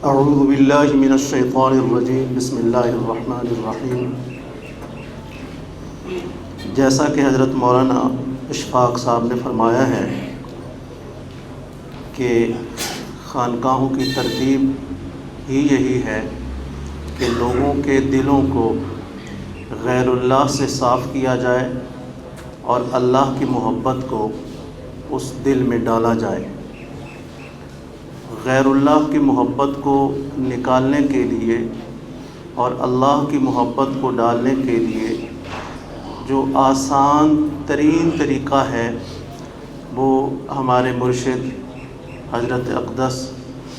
اعوذ باللہ من الشیطان الرجیم بسم اللہ الرحمن الرحیم۔ جیسا کہ حضرت مولانا اشفاق صاحب نے فرمایا ہے کہ خانقاہوں کی ترتیب ہی یہی ہے کہ لوگوں کے دلوں کو غیر اللہ سے صاف کیا جائے اور اللہ کی محبت کو اس دل میں ڈالا جائے۔ غیر اللہ کی محبت کو نکالنے کے لیے اور اللہ کی محبت کو ڈالنے کے لیے جو آسان ترین طریقہ ہے وہ ہمارے مرشد حضرت اقدس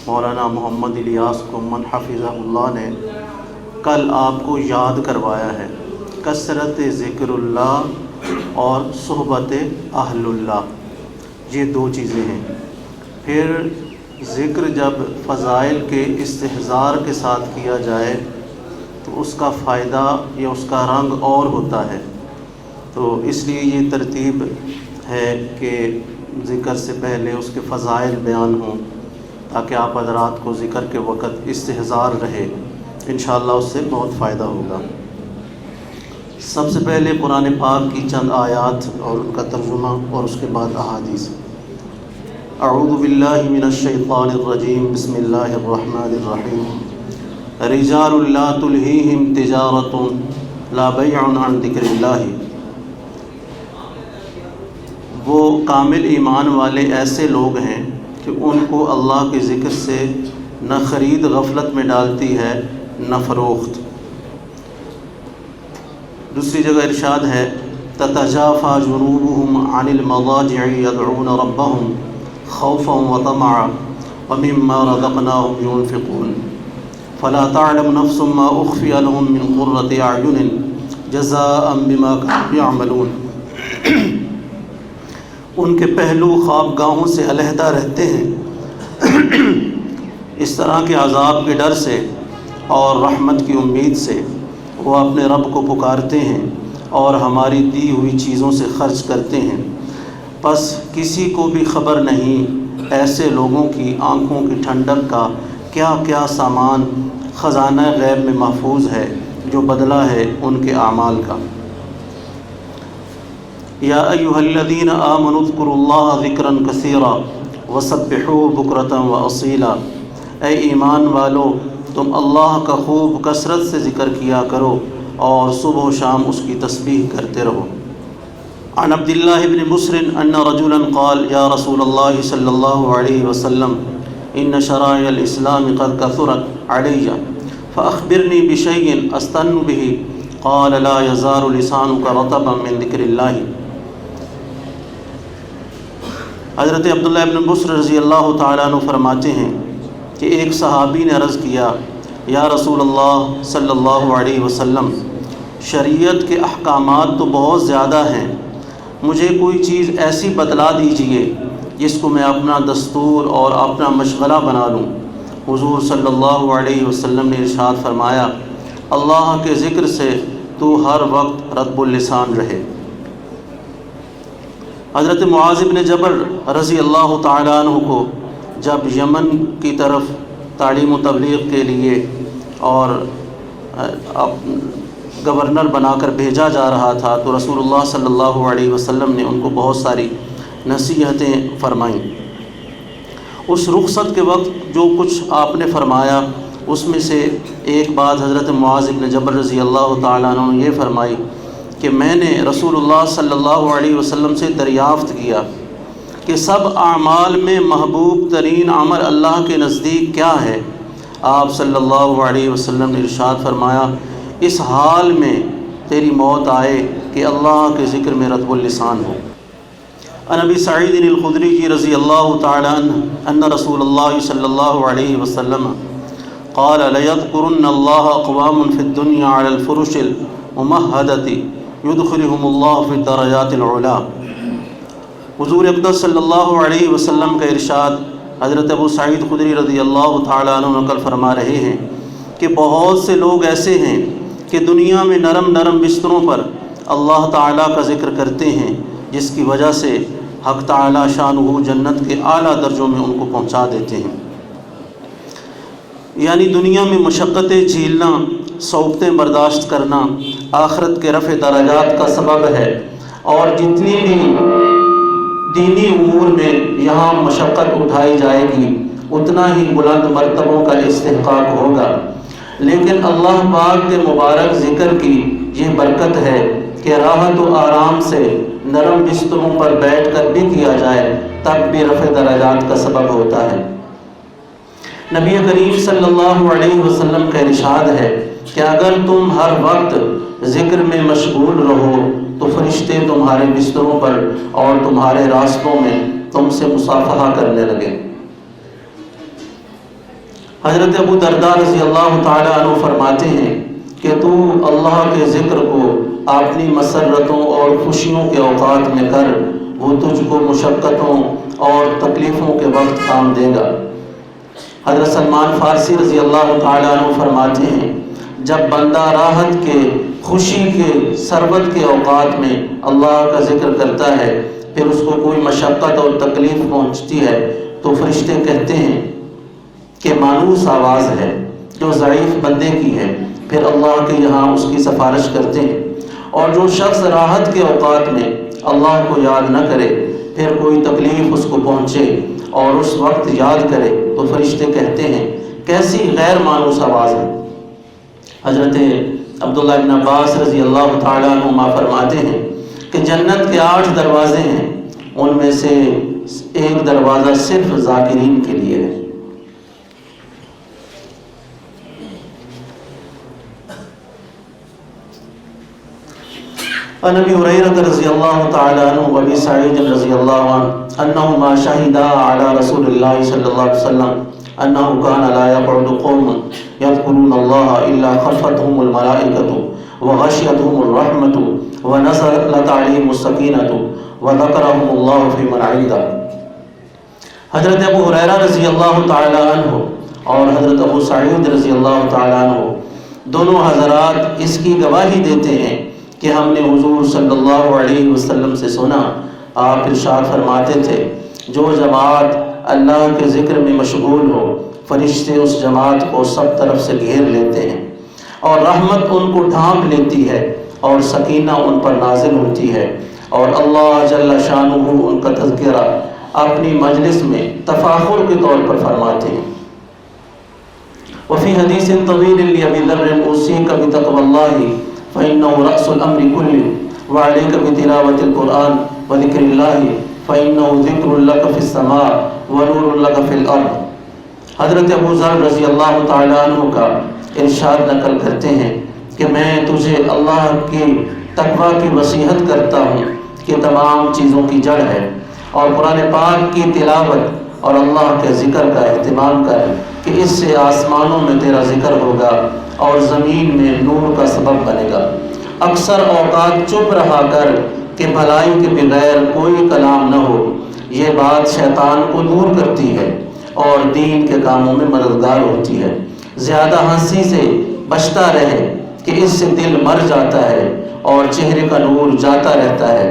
مولانا محمد الیاس کومن حفظہ اللہ نے کل آپ کو یاد کروایا ہے۔ کثرت ذکر اللہ اور صحبت اہل اللہ، یہ دو چیزیں ہیں۔ پھر ذکر جب فضائل کے استحضار کے ساتھ کیا جائے تو اس کا فائدہ یا اس کا رنگ اور ہوتا ہے، تو اس لیے یہ ترتیب ہے کہ ذکر سے پہلے اس کے فضائل بیان ہوں تاکہ آپ حضرات کو ذکر کے وقت استحضار رہے۔ انشاءاللہ اس سے بہت فائدہ ہوگا۔ سب سے پہلے قرآن پاک کی چند آیات اور ان کا ترجمہ اور اس کے بعد احادیث۔ اعوذ باللہ من الشیطان الرجیم بسم اللہ الرحمن الرحیم۔ رجال لا تلہیہم تجارۃ لا بیع عن ذکر اللہ۔ وہ کامل ایمان والے ایسے لوگ ہیں کہ ان کو اللہ کے ذکر سے نہ خرید غفلت میں ڈالتی ہے نہ فروخت۔ دوسری جگہ ارشاد ہے تتجافى جنوبهم عن المضاجع يدعون ربهم خوفا وطمعا ومما رزقناهم ينفقون فلا تعلم نفس ما اخفي لهم من قرة اعين جزاء بما كانوا يعملون۔ ان کے پہلو خوابگاہوں سے علیحدہ رہتے ہیں، اس طرح کے عذاب کے ڈر سے اور رحمت کی امید سے وہ اپنے رب کو پکارتے ہیں اور ہماری دی ہوئی چیزوں سے خرچ کرتے ہیں۔ پس کسی کو بھی خبر نہیں ایسے لوگوں کی آنکھوں کی ٹھنڈک کا کیا کیا سامان خزانہ غیب میں محفوظ ہے جو بدلہ ہے ان کے اعمال کا۔ یا ایھا الذین آمنوا اذکروا اللہ ذکرا کثیرا وسبحوہ بکرۃ واصیلا۔ اے ایمان والو، تم اللہ کا خوب کثرت سے ذکر کیا کرو اور صبح و شام اس کی تسبیح کرتے رہو۔ عن عبد اللہ بن بسر ان رجلا قال یا رسول اللہ صلی اللہ علیہ وسلم ان شرائع الاسلام قد کثرت علی فاخبرنی بشیء استن به قال لا یزال لسانک رطبا من ذکر اللہ۔ حضرت عبداللہ بن بسر رضی اللہ تعالیٰ عنہ فرماتے ہیں کہ ایک صحابی نے عرض کیا یا رسول اللہ صلی اللہ علیہ وسلم، شریعت کے احکامات تو بہت زیادہ ہیں، مجھے کوئی چیز ایسی بتلا دیجئے جس کو میں اپنا دستور اور اپنا مشغلہ بنا لوں۔ حضور صلی اللہ علیہ وسلم نے ارشاد فرمایا اللہ کے ذکر سے تو ہر وقت رطب اللسان رہے۔ حضرت معاذ بن جبل رضی اللہ تعالیٰ عنہ کو جب یمن کی طرف تعلیم و تبلیغ کے لیے اور گورنر بنا کر بھیجا جا رہا تھا تو رسول اللہ صلی اللہ علیہ وسلم نے ان کو بہت ساری نصیحتیں فرمائیں۔ اس رخصت کے وقت جو کچھ آپ نے فرمایا اس میں سے ایک بات حضرت معاذ بن جبل رضی اللہ تعالیٰ عنہ نے یہ فرمائی کہ میں نے رسول اللہ صلی اللہ علیہ وسلم سے دریافت کیا کہ سب اعمال میں محبوب ترین عمل اللہ کے نزدیک کیا ہے؟ آپ صلی اللہ علیہ وسلم نے ارشاد فرمایا اس حال میں تیری موت آئے کہ اللہ کے ذکر میں رطب اللسان ہو۔ عن ابی سعید الخدری رضی اللہ تعالی عنہ ان رسول اللہ صلی اللہ علیہ وسلم قال ليذكرن اللہ اقوام فی الدنیا علی الفرش الممہدۃ یدخلهم اللہ فی الدرجات العلی۔ حضور اقدس صلی اللہ علیہ وسلم کا ارشاد حضرت ابو سعید خدری رضی اللہ تعالی عنہ نقل فرما رہے ہیں کہ بہت سے لوگ ایسے ہیں کہ دنیا میں نرم نرم بستروں پر اللہ تعالیٰ کا ذکر کرتے ہیں جس کی وجہ سے حق تعالیٰ شانہ جنت کے اعلیٰ درجوں میں ان کو پہنچا دیتے ہیں۔ یعنی دنیا میں مشقتیں جھیلنا، صعوبتیں برداشت کرنا آخرت کے رفع درجات کا سبب ہے، اور جتنی بھی دینی امور میں یہاں مشقت اٹھائی جائے گی اتنا ہی بلند مرتبوں کا استحقاق ہوگا۔ لیکن اللہ پاک کے مبارک ذکر کی یہ برکت ہے کہ راحت و آرام سے نرم بستروں پر بیٹھ کر بھی کیا جائے تب بھی رفع درجات کا سبب ہوتا ہے۔ نبی کریم صلی اللہ علیہ وسلم کا ارشاد ہے کہ اگر تم ہر وقت ذکر میں مشغول رہو تو فرشتے تمہارے بستروں پر اور تمہارے راستوں میں تم سے مصافحہ کرنے لگے۔ حضرت ابو درداء رضی اللہ تعالیٰ عنہ فرماتے ہیں کہ تو اللہ کے ذکر کو اپنی مسرتوں اور خوشیوں کے اوقات میں کر، وہ تجھ کو مشقتوں اور تکلیفوں کے وقت کام دے گا۔ حضرت سلمان فارسی رضی اللہ تعالیٰ عنہ فرماتے ہیں جب بندہ راحت کے، خوشی کے، سربت کے اوقات میں اللہ کا ذکر کرتا ہے، پھر اس کو کوئی مشقت اور تکلیف پہنچتی ہے تو فرشتے کہتے ہیں کہ مانوس آواز ہے جو ضعیف بندے کی ہے، پھر اللہ کے یہاں اس کی سفارش کرتے ہیں۔ اور جو شخص راحت کے اوقات میں اللہ کو یاد نہ کرے، پھر کوئی تکلیف اس کو پہنچے اور اس وقت یاد کرے تو فرشتے کہتے ہیں کیسی غیر مانوس آواز ہے۔ حضرت عبداللہ بن عباس رضی اللہ تعالیٰ عنہما فرماتے ہیں کہ جنت کے 8 دروازے ہیں، ان میں سے ایک دروازہ صرف ذاکرین کے لیے ہے۔ عن ابی ہریرہ رضی اللہ تعالی عنہ و ابی سعید رضی اللہ عنہ انہما شہدا علی رسول اللہ صلی اللہ علیہ وسلم انہ کان لا یقعد قوم یذکرون اللہ الا خفتهم الملائکۃ وغشیتهم الرحمۃ ونزلت علیہم السکینۃ وذکرهم اللہ فی من عنده۔ حضرت ابو ہریرہ رضی اللہ تعالی عنہ اور حضرت ابو سعید رضی اللہ تعالی عنہ دونوں حضرات اس کی گواہی دیتے ہیں کہ ہم نے حضور صلی اللہ علیہ وسلم سے سنا، آپ ارشاد فرماتے تھے جو جماعت اللہ کے ذکر میں مشغول ہو فرشتے اس جماعت کو سب طرف سے گھیر لیتے ہیں، اور رحمت ان کو ڈھانپ لیتی ہے اور سکینہ ان پر نازل ہوتی ہے، اور اللہ جل شانہ ان کا تذکرہ اپنی مجلس میں تفاخر کے طور پر فرماتے ہیں۔ وفی حدیث طویل لأبی ذر اوصیک بتقوی اللہ فإنه رأس الأمر كله وعليك بتلاوة القرآن وذكر الله فإنه ذكر لك في السماء ونور لك في الأرض۔ حضرت ابو ذر رضی اللہ تعالیٰ عنہ کا ارشاد نقل کرتے ہیں کہ میں تجھے اللہ کی تقوی کی نصیحت کرتا ہوں کہ تمام چیزوں کی جڑ ہے، اور قرآن پاک کی تلاوت اور اللہ کے ذکر کا اہتمام کر کہ اس سے آسمانوں میں تیرا ذکر ہوگا اور زمین میں نور کا سبب بنے گا۔ اکثر اوقات چپ رہا کر کہ بھلائی کے بغیر کوئی کلام نہ ہو، یہ بات شیطان کو دور کرتی ہے اور دین کے کاموں میں مددگار ہوتی ہے۔ زیادہ ہنسی سے بچتا رہے کہ اس سے دل مر جاتا ہے اور چہرے کا نور جاتا رہتا ہے،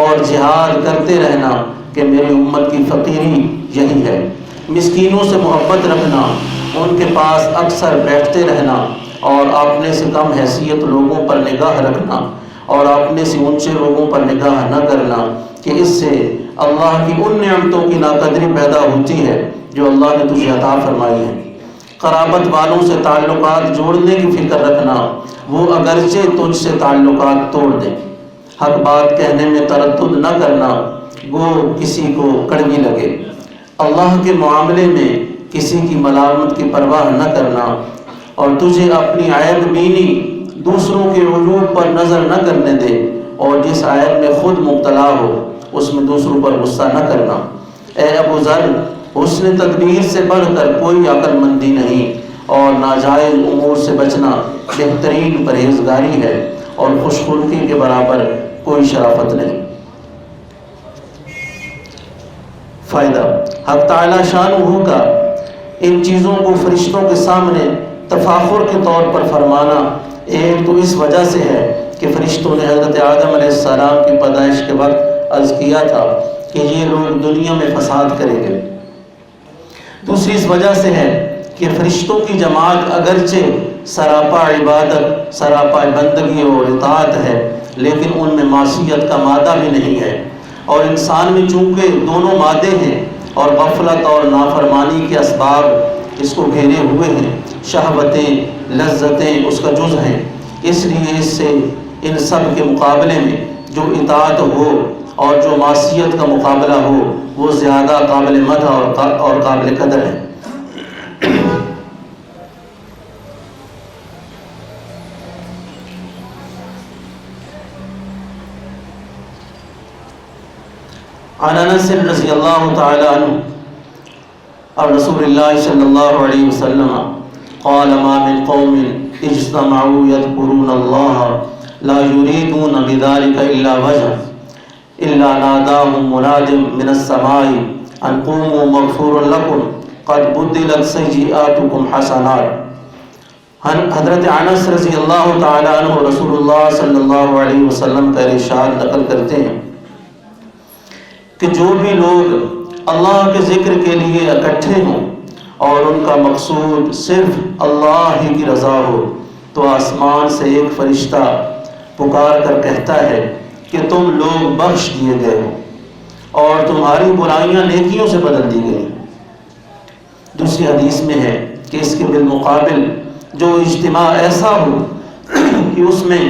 اور جہاد کرتے رہنا کہ میری امت کی فقیری یہی ہے۔ مسکینوں سے محبت رکھنا، ان کے پاس اکثر بیٹھتے رہنا، اور اپنے سے کم حیثیت لوگوں پر نگاہ رکھنا اور اپنے سے اونچے لوگوں پر نگاہ نہ کرنا کہ اس سے اللہ کی ان نعمتوں کی ناقدری پیدا ہوتی ہے جو اللہ نے تجھے عطا فرمائی ہے۔ قرابت والوں سے تعلقات جوڑنے کی فکر رکھنا، وہ اگرچہ تجھ سے تعلقات توڑ دیں۔ حق بات کہنے میں تردد نہ کرنا، گو کسی کو کڑوی لگے۔ اللہ کے معاملے میں کسی کی ملامت کی پرواہ نہ کرنا، اور تجھے اپنی عیب بینی دوسروں کے عیوب پر نظر نہ کرنے دے، اور جس عیب میں خود مبتلا ہو اس میں دوسروں پر غصہ نہ کرنا۔ اے ابو ذر، حسن تدبیر سے بڑھ کر کوئی عقل مندی نہیں، اور ناجائز امور سے بچنا بہترین پرہیزگاری ہے، اور خوش خلقی کے برابر کوئی شرافت نہیں۔ فائدہ: حق تعالی شانہ کا ان چیزوں کو فرشتوں کے سامنے تفاخر کے طور پر فرمانا ایک تو اس وجہ سے ہے کہ فرشتوں نے حضرت آدم علیہ السلام کی پیدائش کے وقت عرض کیا تھا کہ یہ لوگ دنیا میں فساد کریں گے۔ دوسری اس وجہ سے ہے کہ فرشتوں کی جماعت اگرچہ سراپا عبادت، سراپا بندگی اور اطاعت ہے، لیکن ان میں معصیت کا مادہ بھی نہیں ہے، اور انسان میں چونکہ دونوں مادے ہیں اور غفلت اور نافرمانی کے اسباب اس کو گھیرے ہوئے ہیں، شہوتیں، لذتیں اس کا جز ہیں، اس لیے اس سے ان سب کے مقابلے میں جو اطاعت ہو اور جو معصیت کا مقابلہ ہو وہ زیادہ قابل مدح اور قابل قدر ہے۔ عن انس رضی اللہ تعالی عنہ اور رسول اللہ صلی اللہ علیہ وسلم قال ما من قوم اجتمعوا يذكرون الله لا يريدون بذلك الا وجهه الا ناداهم مناد من السماء ان قوموا مغفور لكم قد بدلت سیئاتکم حسنات۔ حضرت انس رضی اللہ تعالی عنہ رسول اللہ صلی اللہ علیہ وسلم کا ارشاد نقل کرتے ہیں کہ جو بھی لوگ اللہ کے ذکر کے لیے اکٹھے ہوں اور ان کا مقصود صرف اللہ ہی کی رضا ہو، تو آسمان سے ایک فرشتہ پکار کر کہتا ہے کہ تم لوگ بخش دیے گئے ہو اور تمہاری برائیاں نیکیوں سے بدل دی گئی۔ دوسری حدیث میں ہے کہ اس کے بالمقابل جو اجتماع ایسا ہو کہ اس میں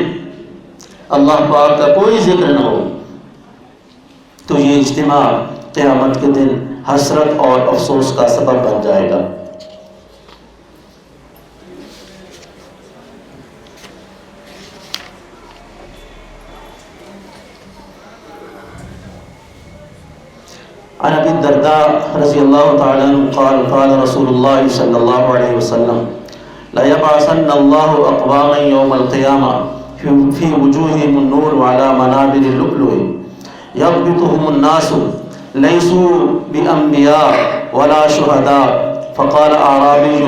اللہ پاک کا کوئی ذکر نہ ہو، تو یہ اجتماع قیامت کے دن حسرت اور افسوس کا سبب بن جائے گا۔ عن ابی الدرداء رضی اللہ تعالی عنہ قال قال رسول اللہ صلی اللہ علیہ وسلم لَيَبْعَثَنَّ اللَّهُ أَقْوَامًا يَوْمَ الْقِيَامَةِ فِي وُجُوهِهِمُ النُّورُ وَعَلَى مَنَابِرِ اللُّؤْلُؤِ يَغْبِطُهُمُ النَّاسُ لَيْسُوا بِأَنْبِيَاءَ وَلَا شُهَدَاءَ فَقَالَ أَعْرَابِيٌّ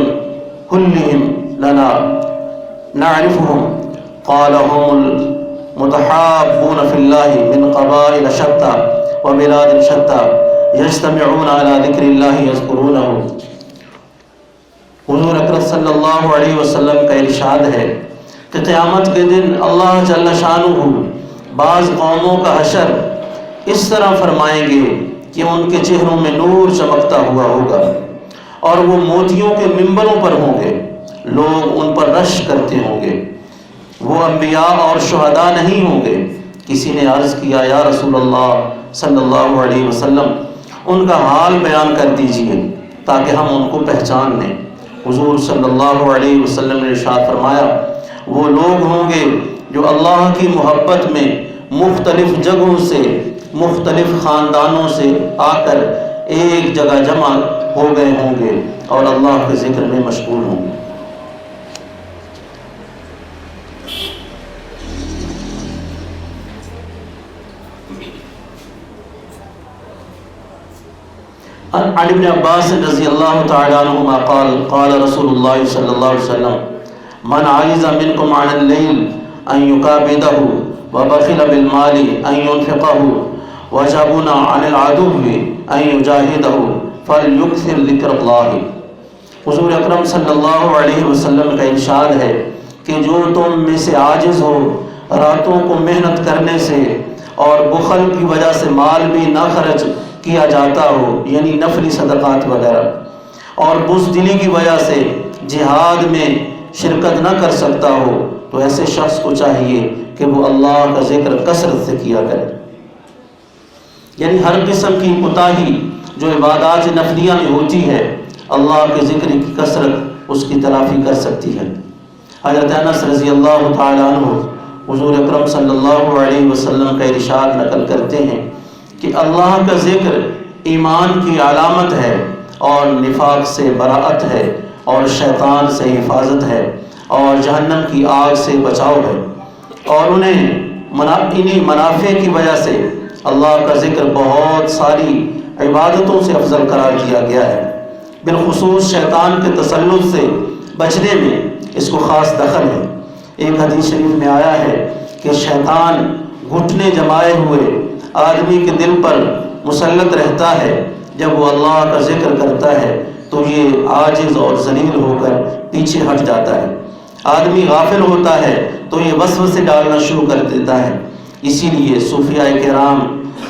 كُلِّهِمْ لَنَا نَعْرِفُهُمْ قَالَ هُمُ الْمُتَحَابُّونَ فِي اللَّهِ مِنْ قَبَائِلَ شَتَّى وَبِلَادٍ شَتَّى يَجْتَمِعُونَ عَلَى ذِكْرِ اللَّهِ يَذْكُرُونَهُ۔ حضور اکرم صلی اللہ علیہ وسلم کا ارشاد ہے کہ قیامت کے دن اللہ جل شانہ بعض قوموں کا حشر اس طرح فرمائیں گے کہ ان کے چہروں میں نور چمکتا ہوا ہوگا اور وہ موتیوں کے منبروں پر ہوں گے، لوگ ان پر رش کرتے ہوں گے، وہ انبیاء اور شہداء نہیں ہوں گے۔ کسی نے عرض کیا یا رسول اللہ صلی اللہ علیہ وسلم ان کا حال بیان کر دیجئے تاکہ ہم ان کو پہچان لیں۔ حضور صلی اللہ علیہ وسلم نے ارشاد فرمایا وہ لوگ ہوں گے جو اللہ کی محبت میں مختلف جگہوں سے، مختلف خاندانوں سے آ کر ایک جگہ جمع ہو گئے ہوں گے اور اللہ کے ذکر میں مشغول ہوں گے۔ عن ابن عباس رضی اللہ تعالی عنہما قال قال رسول اللہ صلی اللہ علیہ وسلم من عجز منکم عن اللیل ان یکابدہ وبخل بالمال ان ينفقه وجبن عن العدو ان یجاہدہ فلیکثر ذکر اللہ۔ حضور اکرم صلی اللہ علیہ وسلم کا ارشاد ہے کہ جو تم میں سے عاجز ہو راتوں کو محنت کرنے سے اور بخل کی وجہ سے مال بھی نہ خرچ کیا جاتا ہو، یعنی نفلی صدقات وغیرہ، اور بزدلی کی وجہ سے جہاد میں شرکت نہ کر سکتا ہو، تو ایسے شخص کو چاہیے کہ وہ اللہ کا ذکر کثرت سے کیا کرے۔ یعنی ہر قسم کی کوتاہی جو عبادات نفلیہ میں ہوتی ہے اللہ کے ذکر کی کثرت اس کی تلافی کر سکتی ہے۔ حضرت انس رضی اللہ تعالی عنہ حضور اکرم صلی اللہ علیہ وسلم کا ارشاد نقل کرتے ہیں کہ اللہ کا ذکر ایمان کی علامت ہے اور نفاق سے براءت ہے اور شیطان سے حفاظت ہے اور جہنم کی آگ سے بچاؤ ہے، اور انہیں منافع کی وجہ سے اللہ کا ذکر بہت ساری عبادتوں سے افضل قرار دیا گیا ہے۔ بالخصوص شیطان کے تسلط سے بچنے میں اس کو خاص دخل ہے۔ ایک حدیث شریف میں آیا ہے کہ شیطان گھٹنے جمائے ہوئے آدمی کے دل پر مسلط رہتا ہے، جب وہ اللہ کا ذکر کرتا ہے تو یہ عاجز اور ذلیل ہو کر پیچھے ہٹ جاتا ہے۔ آدمی غافل ہوتا ہے تو یہ وسوسے ڈالنا شروع کر دیتا ہے۔ اسی لیے صوفیاء کرام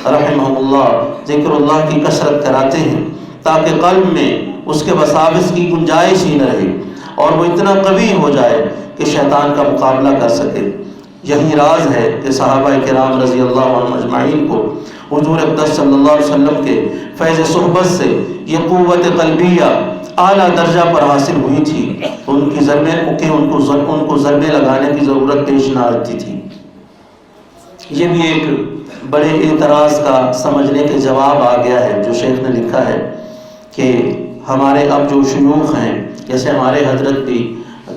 رحمہم اللہ ذکر اللہ کی کثرت کراتے ہیں تاکہ قلب میں اس کے وساوس کی گنجائش ہی نہ رہے اور وہ اتنا قوی ہو جائے کہ شیطان کا مقابلہ کر سکے۔ یہی راز ہے کہ صحابہ کرام رضی اللہ عنہم اجمعین کو حضور اقدس صلی اللہ علیہ وسلم کے فیض صحبت سے یہ قوت قلبیہ اعلیٰ درجہ پر حاصل ہوئی تھی، ان کو ضربے لگانے کی ضرورت پیش نہ آتی تھی۔ یہ بھی ایک بڑے اعتراض کا سمجھنے کے جواب آ گیا ہے جو شیخ نے لکھا ہے کہ ہمارے اب جو شیوخ ہیں، جیسے ہمارے حضرت بھی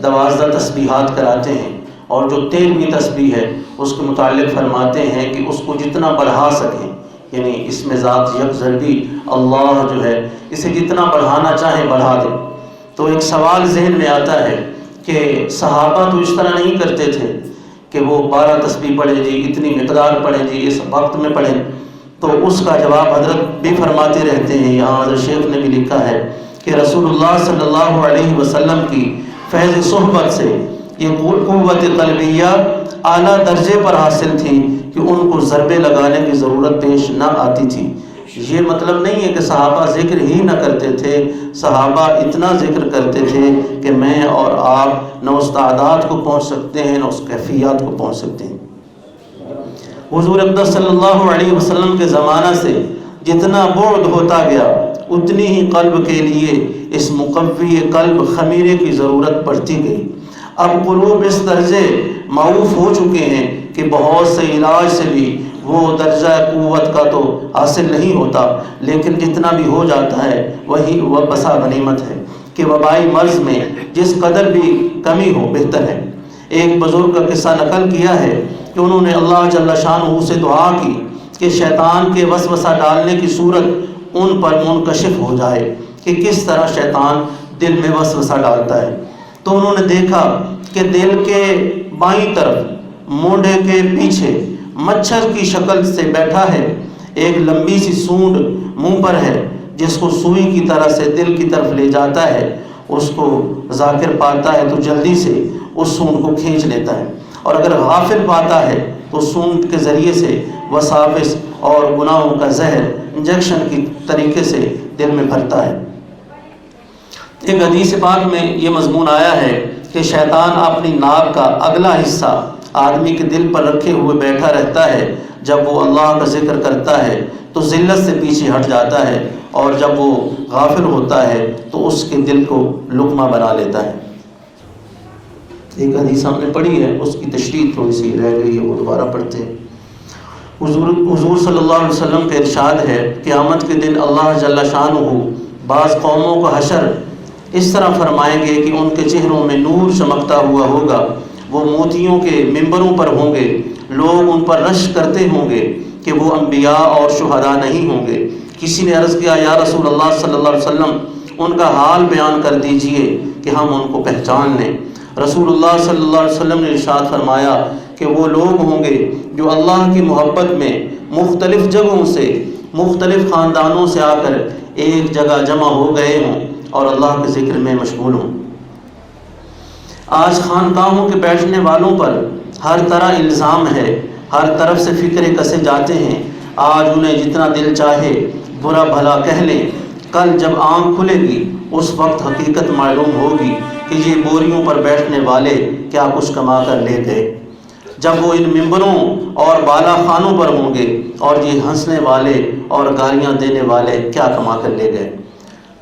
12 تسبیحات کراتے ہیں اور جو 13ویں تسبیح ہے اس کے متعلق فرماتے ہیں کہ اس کو جتنا بڑھا سکیں، یعنی اس میں ذات یک ضربی اللہ جو ہے اسے جتنا بڑھانا چاہیں بڑھا دیں۔ تو ایک سوال ذہن میں آتا ہے کہ صحابہ تو اس طرح نہیں کرتے تھے کہ وہ 12 تسبیح پڑھیں جی، اتنی مقدار پڑھیں جی، اس وقت میں پڑھیں۔ تو اس کا جواب حضرت بھی فرماتے رہتے ہیں، یہاں حضرت شیخ نے بھی لکھا ہے کہ رسول اللہ صلی اللہ علیہ وسلم کی فیض صحبت سے یہ قوت قلبیہ اعلیٰ درجے پر حاصل تھی کہ ان کو ضربے لگانے کی ضرورت پیش نہ آتی تھی۔ یہ مطلب نہیں ہے کہ صحابہ ذکر ہی نہ کرتے تھے، صحابہ اتنا ذکر کرتے تھے کہ میں اور آپ نہ اس تعداد کو پہنچ سکتے ہیں نہ اس کیفیات کو پہنچ سکتے ہیں۔ حضور اقدس صلی اللہ علیہ وسلم کے زمانہ سے جتنا بعد ہوتا گیا اتنی ہی قلب کے لیے اس مقوی قلب خمیرے کی ضرورت پڑتی گئی۔ اب قلوب اس درجے معروف ہو چکے ہیں کہ بہت سے علاج سے بھی وہ درجہ قوت کا تو حاصل نہیں ہوتا، لیکن جتنا بھی ہو جاتا ہے وہی وہ بسا غنیمت ہے کہ وبائی مرض میں جس قدر بھی کمی ہو بہتر ہے۔ ایک بزرگ کا قصہ نقل کیا ہے کہ انہوں نے اللہ جل شانہ سے دعا کی کہ شیطان کے وسوسہ ڈالنے کی صورت ان پر منکشف ہو جائے کہ کس طرح شیطان دل میں وسوسہ ڈالتا ہے۔ تو انہوں نے دیکھا کہ دل کے بائیں طرف مونڈے کے پیچھے مچھر کی شکل سے بیٹھا ہے، ایک لمبی سی سونڈ منہ پر ہے جس کو سوئی کی طرح سے دل کی طرف لے جاتا ہے۔ اس کو ذاکر پاتا ہے تو جلدی سے اس سونڈ کو کھینچ لیتا ہے، اور اگر غافل پاتا ہے تو سونڈ کے ذریعے سے وساوس اور گناہوں کا زہر انجیکشن کی طریقے سے دل میں بھرتا ہے۔ ایک حدیث پاک میں یہ مضمون آیا ہے کہ شیطان اپنی ناک کا اگلا حصہ آدمی کے دل پر رکھے ہوئے بیٹھا رہتا ہے، جب وہ اللہ کا ذکر کرتا ہے تو ذلت سے پیچھے ہٹ جاتا ہے، اور جب وہ غافل ہوتا ہے تو اس کے دل کو لقمہ بنا لیتا ہے۔ ایک حدیث ہم نے پڑھی ہے، اس کی تشریح تھوڑی سی رہ گئی ہے، وہ دوبارہ پڑھتے ہیں۔ حضور صلی اللہ علیہ وسلم کا ارشاد ہے، قیامت کے دن اللہ جل شانہ بعض قوموں کا حشر اس طرح فرمائیں گے کہ ان کے چہروں میں نور چمکتا ہوا ہوگا، وہ موتیوں کے ممبروں پر ہوں گے، لوگ ان پر رشک کرتے ہوں گے کہ وہ انبیاء اور شہداء نہیں ہوں گے۔ کسی نے عرض کیا، یا رسول اللہ صلی اللہ علیہ وسلم ان کا حال بیان کر دیجئے کہ ہم ان کو پہچان لیں۔ رسول اللہ صلی اللہ علیہ وسلم نے ارشاد فرمایا کہ وہ لوگ ہوں گے جو اللہ کی محبت میں مختلف جگہوں سے، مختلف خاندانوں سے آ کر ایک جگہ جمع ہو گئے ہوں اور اللہ کے ذکر میں مشغول ہوں۔ آج خانقاہوں کے بیٹھنے والوں پر ہر طرح الزام ہے، ہر طرف سے فکرے کسے جاتے ہیں۔ آج انہیں جتنا دل چاہے برا بھلا کہہ لیں، کل جب آنکھ کھلے گی اس وقت حقیقت معلوم ہوگی کہ یہ بوریوں پر بیٹھنے والے کیا کچھ کما کر لے گئے۔ جب وہ ان ممبروں اور بالا خانوں پر ہوں گے اور یہ ہنسنے والے اور گالیاں دینے والے کیا کما کر لے گئے۔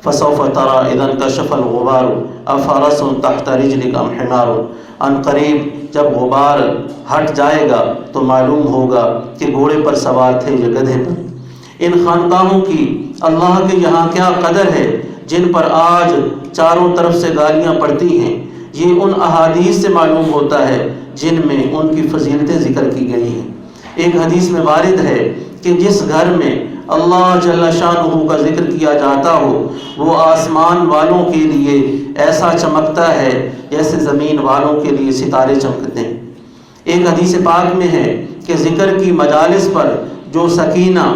فسوف ترى اذا انكشف الغبار افرس تحت رجلك ام حمار، ان قریب جب غبار ہٹ جائے گا تو معلوم ہوگا کہ گھوڑے پر سوار تھے یا گدھے پر۔ ان خانقاہوں کی اللہ کے یہاں کیا قدر ہے جن پر آج چاروں طرف سے گالیاں پڑتی ہیں۔ یہ ان احادیث سے معلوم ہوتا ہے جن میں ان کی فضیلتیں ذکر کی گئی ہیں۔ ایک حدیث میں وارد ہے کہ جس گھر میں اللہ جل شانہ کا ذکر کیا جاتا ہو وہ آسمان والوں کے لیے ایسا چمکتا ہے جیسے زمین والوں کے لیے ستارے چمکتے ہیں۔ ایک حدیث پاک میں ہے کہ ذکر کی مجالس پر جو سکینہ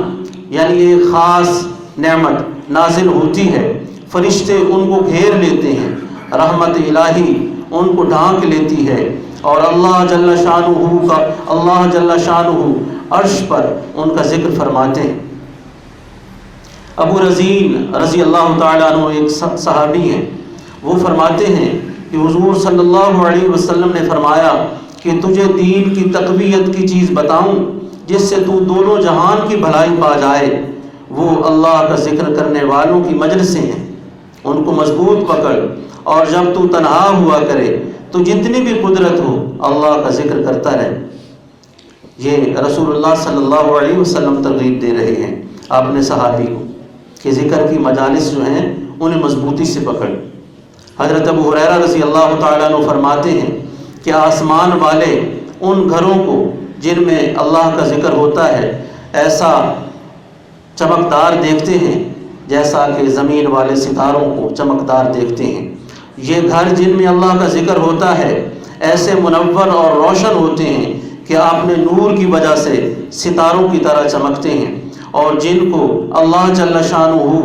یعنی ایک خاص نعمت نازل ہوتی ہے، فرشتے ان کو گھیر لیتے ہیں، رحمت الہی ان کو ڈھانک لیتی ہے، اور اللہ جل شانہ عرش پر ان کا ذکر فرماتے ہیں۔ ابو رزین رضی اللہ تعالیٰ عنہ ایک صحابی ہیں، وہ فرماتے ہیں کہ حضور صلی اللہ علیہ وسلم نے فرمایا کہ تجھے دین کی تقویت کی چیز بتاؤں جس سے تو دونوں جہان کی بھلائی پا جائے؟ وہ اللہ کا ذکر کرنے والوں کی مجلسیں ہیں، ان کو مضبوط پکڑ، اور جب تو تنہا ہوا کرے تو جتنی بھی قدرت ہو اللہ کا ذکر کرتا رہے۔ یہ رسول اللہ صلی اللہ علیہ وسلم ترغیب دے رہے ہیں اپنے صحابی کو کہ ذکر کی مجالس جو ہیں انہیں مضبوطی سے پکڑ۔ حضرت ابو ہریرہ رضی اللہ تعالیٰ عنہ فرماتے ہیں کہ آسمان والے ان گھروں کو جن میں اللہ کا ذکر ہوتا ہے ایسا چمکدار دیکھتے ہیں جیسا کہ زمین والے ستاروں کو چمکدار دیکھتے ہیں۔ یہ گھر جن میں اللہ کا ذکر ہوتا ہے ایسے منور اور روشن ہوتے ہیں کہ اپنے نور کی وجہ سے ستاروں کی طرح چمکتے ہیں، اور جن کو اللہ جل شانہ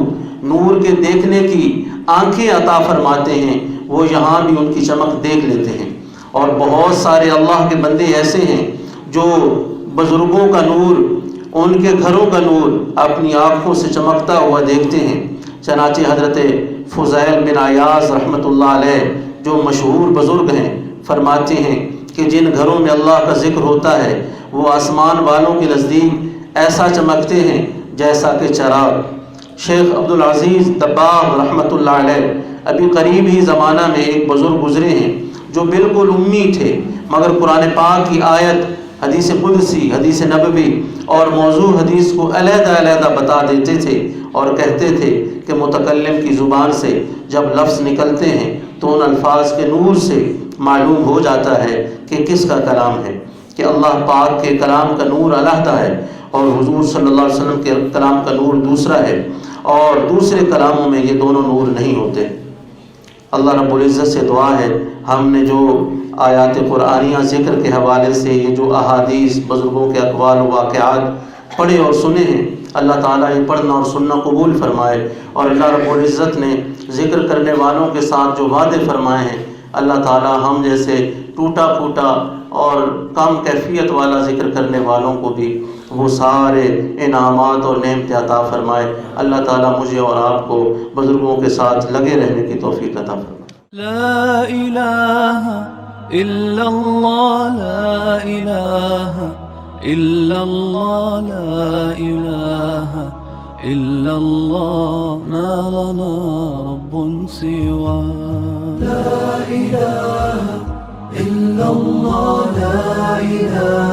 نور کے دیکھنے کی آنکھیں عطا فرماتے ہیں وہ یہاں بھی ان کی چمک دیکھ لیتے ہیں۔ اور بہت سارے اللہ کے بندے ایسے ہیں جو بزرگوں کا نور، ان کے گھروں کا نور اپنی آنکھوں سے چمکتا ہوا دیکھتے ہیں۔ چنانچہ حضرت فضیل بن عیاض رحمۃ اللہ علیہ جو مشہور بزرگ ہیں فرماتے ہیں کہ جن گھروں میں اللہ کا ذکر ہوتا ہے وہ آسمان والوں کے نزدیک ایسا چمکتے ہیں جیسا کہ چراغ۔ شیخ عبدالعزیز دباغ رحمۃ اللہ علیہ ابھی قریب ہی زمانہ میں ایک بزرگ گزرے ہیں جو بالکل امی تھے، مگر قرآن پاک کی آیت، حدیث قدسی، حدیث نبوی اور موضوع حدیث کو علیحدہ علیحدہ بتا دیتے تھے اور کہتے تھے کہ متکلم کی زبان سے جب لفظ نکلتے ہیں تو ان الفاظ کے نور سے معلوم ہو جاتا ہے کہ کس کا کلام ہے، کہ اللہ پاک کے کلام کا نور علیحدہ ہے اور حضور صلی اللہ علیہ وسلم کے کلام کا نور دوسرا ہے، اور دوسرے کلاموں میں یہ دونوں نور نہیں ہوتے۔ اللہ رب العزت سے دعا ہے ہم نے جو آیات قرآنیہ ذکر کے حوالے سے یہ جو احادیث بزرگوں کے اقوال و واقعات پڑھے اور سنے ہیں، اللہ تعالیٰ یہ پڑھنا اور سننا قبول فرمائے، اور اللہ رب العزت نے ذکر کرنے والوں کے ساتھ جو وعدے فرمائے ہیں اللہ تعالیٰ ہم جیسے ٹوٹا پھوٹا اور کم کیفیت والا ذکر کرنے والوں کو بھی وہ سارے انعامات اور نعمتیں عطا فرمائے۔ اللہ تعالیٰ مجھے اور آپ کو بزرگوں کے ساتھ لگے رہنے کی توفیق عطا فرمائے۔ لا الہ الا اللہ، لا الہ الا اللہ، لا الہ الا اللہ، ما لنا رب سوا۔ لا الہ الا اللہ، لا الہ